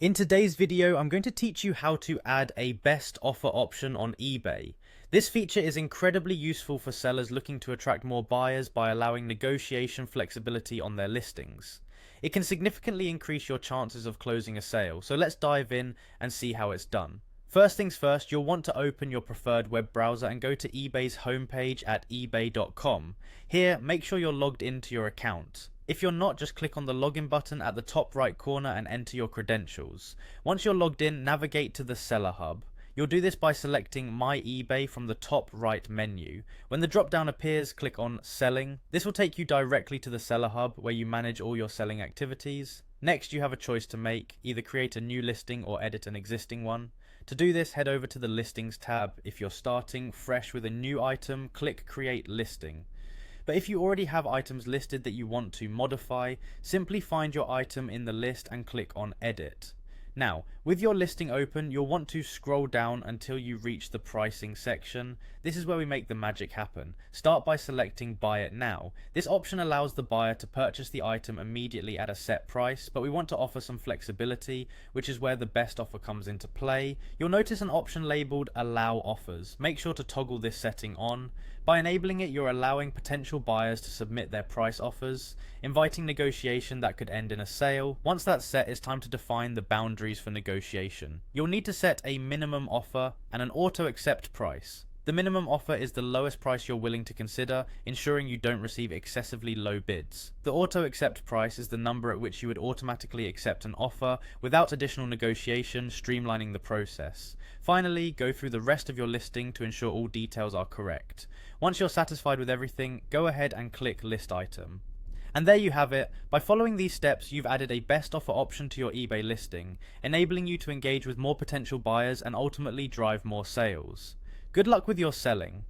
In today's video, I'm going to teach you how to add a best offer option on eBay. This feature is incredibly useful for sellers looking to attract more buyers by allowing negotiation flexibility on their listings. It can significantly increase your chances of closing a sale, so let's dive in and see how it's done. First things first, you'll want to open your preferred web browser and go to eBay's homepage at ebay.com. Here, make sure you're logged into your account. If you're not, just click on the login button at the top right corner and enter your credentials. Once you're logged in, navigate to the Seller Hub. You'll do this by selecting My eBay from the top right menu. When the drop down appears, click on Selling. This will take you directly to the Seller Hub where you manage all your selling activities. Next, you have a choice to make, either create a new listing or edit an existing one. To do this, head over to the Listings tab. If you're starting fresh with a new item, click Create Listing. But if you already have items listed that you want to modify, simply find your item in the list and click on Edit. Now, with your listing open, you'll want to scroll down until you reach the pricing section. This is where we make the magic happen. Start by selecting Buy It Now. This option allows the buyer to purchase the item immediately at a set price, but we want to offer some flexibility, which is where the best offer comes into play. You'll notice an option labeled Allow Offers. Make sure to toggle this setting on. By enabling it, you're allowing potential buyers to submit their price offers, inviting negotiation that could end in a sale. Once that's set, it's time to define the boundaries for negotiation. You'll need to set a minimum offer and an auto accept price. The minimum offer is the lowest price you're willing to consider, ensuring you don't receive excessively low bids. The auto accept price is the number at which you would automatically accept an offer without additional negotiation, streamlining the process. Finally, go through the rest of your listing to ensure all details are correct. Once you're satisfied with everything, go ahead and click List Item. And there you have it. By following these steps, you've added a best offer option to your eBay listing, enabling you to engage with more potential buyers and ultimately drive more sales. Good luck with your selling.